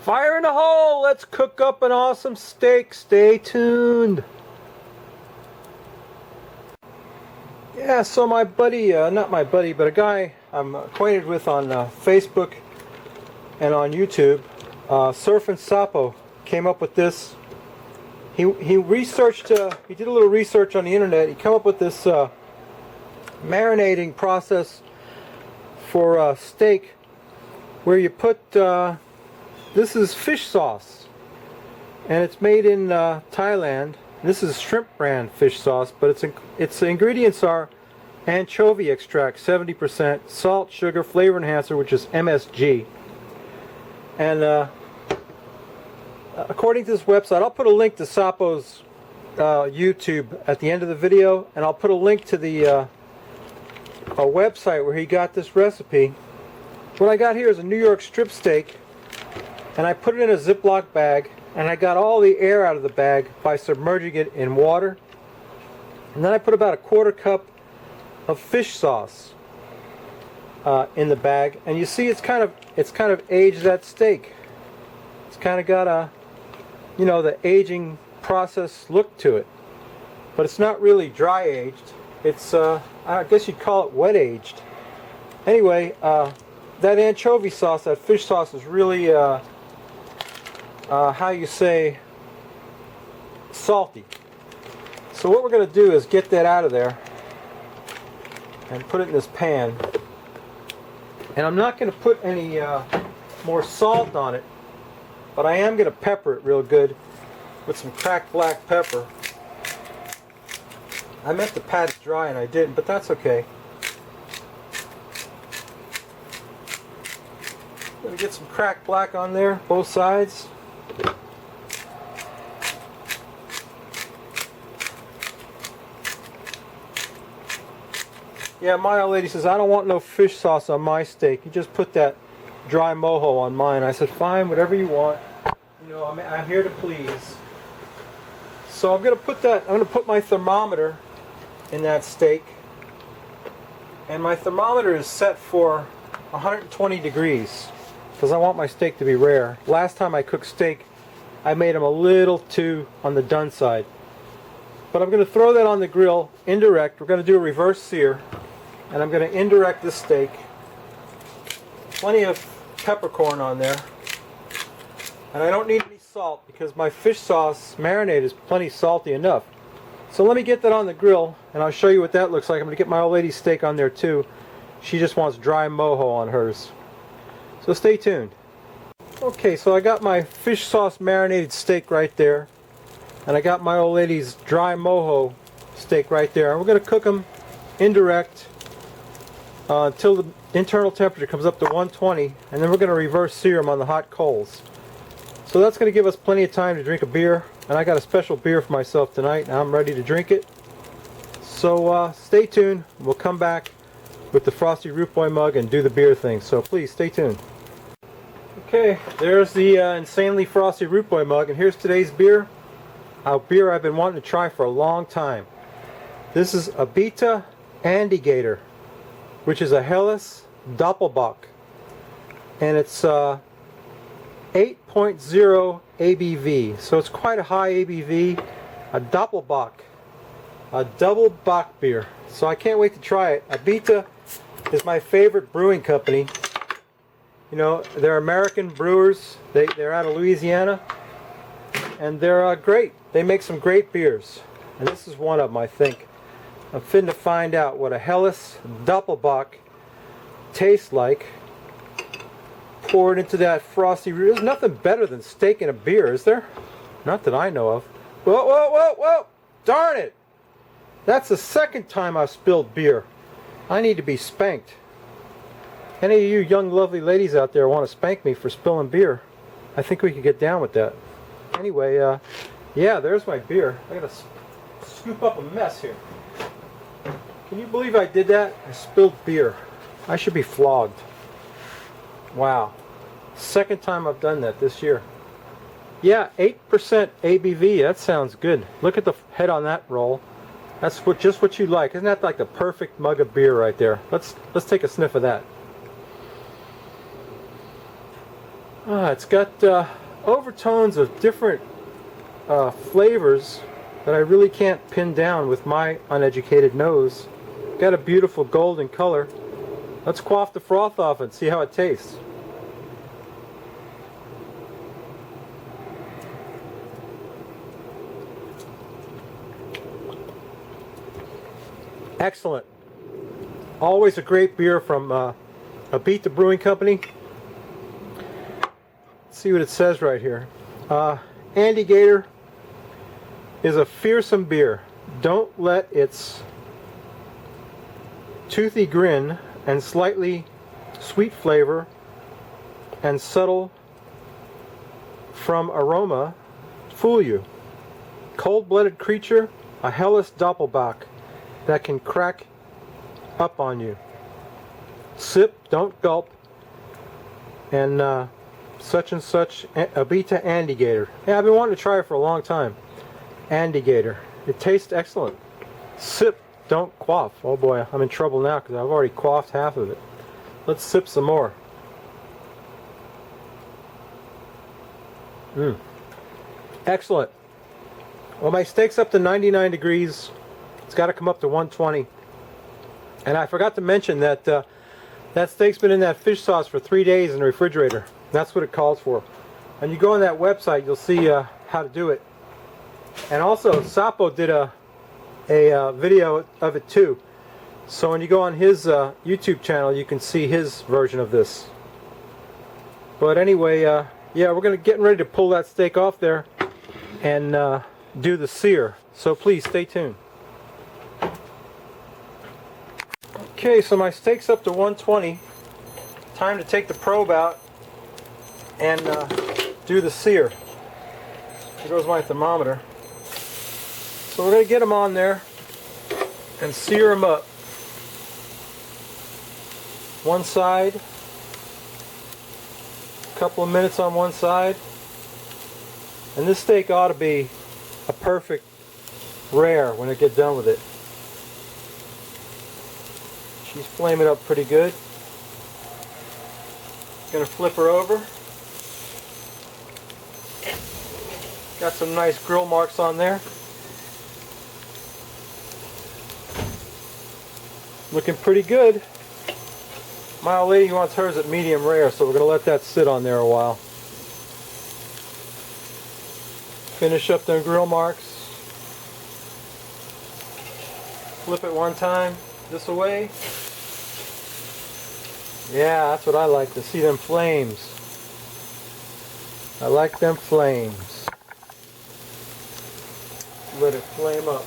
Fire in the hole! Let's cook up an awesome steak. Stay tuned. Yeah, so my buddy, not my buddy, but a guy I'm acquainted with on Facebook and on YouTube, Surf and Sapo, came up with this. He researched, he did a little research on the internet. He came up with this marinating process for steak, where you put, this is fish sauce, and it's made in Thailand. This is shrimp brand fish sauce, but its ingredients are anchovy extract, 70%, salt, sugar, flavor enhancer, which is MSG. And according to this website, I'll put a link to Sapo's YouTube at the end of the video, and I'll put a link to the a website where he got this recipe. What I got here is a New York strip steak, and I put it in a Ziploc bag, and I got all the air out of the bag by submerging it in water. And then I put about a quarter cup of fish sauce in the bag, and you see it's kind of aged that steak. It's kind of got a, you know, the aging process look to it, but it's not really dry aged. It's I guess you'd call it wet aged. Anyway, that anchovy sauce, that fish sauce, is really how you say, salty. So what we're going to do is get that out of there and put it in this pan. And I'm not going to put any more salt on it, but I am going to pepper it real good with some cracked black pepper. I meant to pat it dry and I didn't, but that's okay. I'm going to get some cracked black on there, both sides. Yeah, my old lady says, I don't want no fish sauce on my steak. You just put that dry mojo on mine. I said, fine, whatever you want. You know, I'm here to please. So I'm going to put my thermometer in that steak. And my thermometer is set for 120 degrees because I want my steak to be rare. Last time I cooked steak, I made them a little too on the done side. But I'm going to throw that on the grill indirect. We're going to do a reverse sear. And I'm going to indirect this steak. Plenty of peppercorn on there. And I don't need any salt because my fish sauce marinade is plenty salty enough. So let me get that on the grill and I'll show you what that looks like. I'm going to get my old lady's steak on there too. She just wants dry mojo on hers. So stay tuned. Okay, so I got my fish sauce marinated steak right there. And I got my old lady's dry mojo steak right there. And we're going to cook them indirect until the internal temperature comes up to 120, and then we're going to reverse sear them on the hot coals. So that's going to give us plenty of time to drink a beer, and I got a special beer for myself tonight, and I'm ready to drink it. So stay tuned. We'll come back with the Frosty Root Boy mug and do the beer thing, so please stay tuned. Okay, there's the insanely Frosty Root Boy mug, and here's today's beer. A beer I've been wanting to try for a long time. This is Abita Andigator, which is a Helles Doppelbock, and it's 8.0 ABV, so it's quite a high ABV. A Doppelbock, a double Bock beer. So I can't wait to try it. Abita is my favorite brewing company. You know, they're American brewers. They're out of Louisiana, and they're great. They make some great beers, and this is one of them, I think. I'm fitting to find out what a Helles Doppelbock tastes like. Pour it into that frosty root. There's nothing better than steak in a beer, is there? Not that I know of. Whoa, whoa, whoa, whoa! Darn it! That's the second time I've spilled beer. I need to be spanked. Any of you young lovely ladies out there want to spank me for spilling beer? I think we could get down with that. Anyway, yeah, there's my beer. I gotta scoop up a mess here. Can you believe I did that? I spilled beer. I should be flogged. Wow. Second time I've done that this year. Yeah, 8% ABV. That sounds good. Look at the head on that roll. That's just what you like. Isn't that like the perfect mug of beer right there? Let's take a sniff of that. It's got overtones of different flavors that I really can't pin down with my uneducated nose. Got a beautiful golden color. Let's quaff the froth off and see how it tastes. Excellent. Always a great beer from side.The Brewing Company. Let's see what it says right here. Andygator is a fearsome beer. Don't let its toothy grin and slightly sweet flavor and subtle from aroma fool you. Cold-blooded creature, a hellish doppelbock that can crack up on you. Sip, don't gulp, and such and such, side.The Andygator. Yeah, I've been wanting to try it for a long time. Andygator. It tastes excellent. Sip, don't quaff. Oh boy, I'm in trouble now because I've already quaffed half of it. Let's sip some more. Excellent. Well, my steak's up to 99 degrees. It's got to come up to 120. And I forgot to mention that that steak's been in that fish sauce for 3 days in the refrigerator. That's what it calls for. And you go on that website, you'll see how to do it. And also, Sapo did a video of it too. So when you go on his YouTube channel, you can see his version of this. But anyway, yeah, we're getting ready to pull that steak off there and do the sear. So please stay tuned. Okay, so my steak's up to 120. Time to take the probe out and do the sear. There goes my thermometer. So we're going to get them on there and sear them up. One side, a couple of minutes on one side. And this steak ought to be a perfect rare when I get done with it. She's flaming up pretty good. Gonna flip her over. Got some nice grill marks on there. Looking pretty good. My old lady wants hers at medium rare, so we're gonna let that sit on there a while. Finish up them grill marks. Flip it one time this way. Yeah, that's what I like, to see them flames. I like them flames. Let it flame up.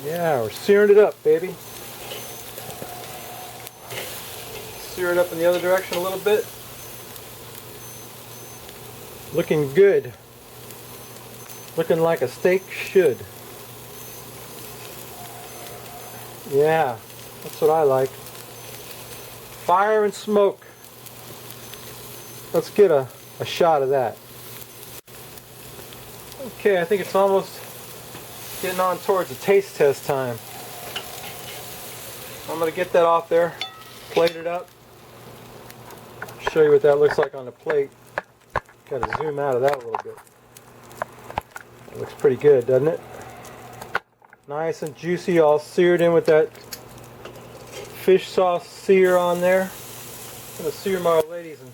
Yeah, we're searing it up, baby. Sear it up in the other direction a little bit. Looking good. Looking like a steak should. Yeah, that's what I like. Fire and smoke. Let's get a shot of that. Okay, I think it's almost getting on towards the taste test time. I'm going to get that off there, plate it up, show you what that looks like on the plate. Got to zoom out of that a little bit. It looks pretty good, doesn't it? Nice and juicy, all seared in with that fish sauce sear on there. I'm going to sear my old ladies and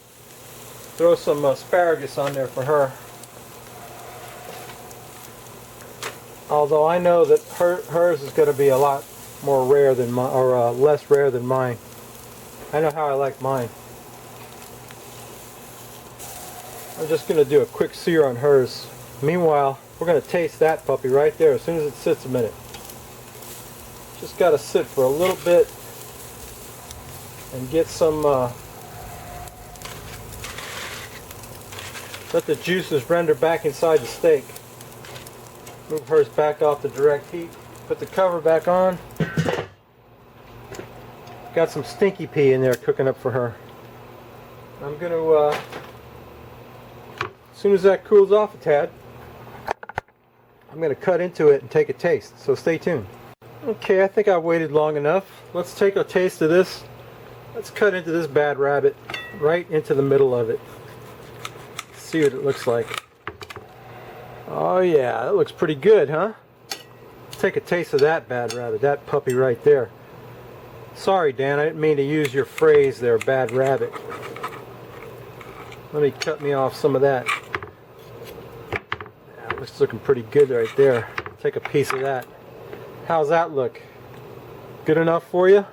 throw some asparagus on there for her. Although I know that hers is going to be a lot more rare than mine, or less rare than mine. I know how I like mine. I'm just going to do a quick sear on hers. Meanwhile, we're going to taste that puppy right there as soon as it sits a minute. Just got to sit for a little bit and get some, let the juices render back inside the steak. Move hers back off the direct heat. Put the cover back on. Got some stinky pea in there cooking up for her. I'm going to, as soon as that cools off a tad, I'm going to cut into it and take a taste. So stay tuned. Okay, I think I waited long enough. Let's take a taste of this. Let's cut into this bad rabbit, right into the middle of it. See what it looks like. Oh yeah, that looks pretty good, huh? Let's take a taste of that bad rabbit, that puppy right there. Sorry, Dan, I didn't mean to use your phrase there, bad rabbit. Let me cut me off some of that. Yeah, looks looking pretty good right there. Take a piece of that. How's that look? Good enough for you?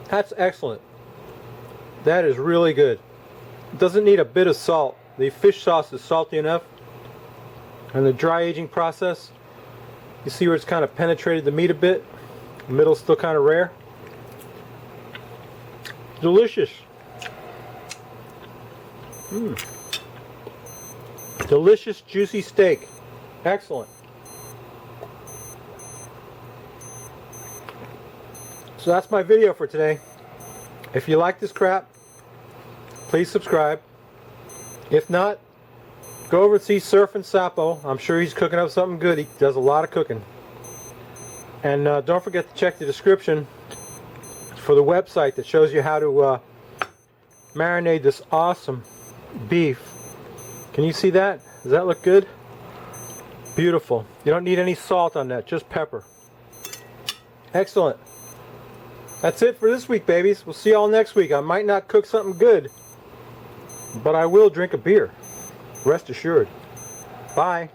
That's excellent. That is really good. It doesn't need a bit of salt. The fish sauce is salty enough. And the dry aging process, you see where it's kind of penetrated the meat a bit? The middle's still kind of rare. Delicious. Delicious, juicy steak. Excellent. So that's my video for today. If you like this crap, please subscribe. If not, go over and see Surfin' Sapo. I'm sure he's cooking up something good. He does a lot of cooking. And don't forget to check the description for the website that shows you how to marinate this awesome beef. Can you see that? Does that look good? Beautiful. You don't need any salt on that, just pepper. Excellent. That's it for this week, babies. We'll see y'all next week. I might not cook something good, but I will drink a beer. Rest assured. Bye.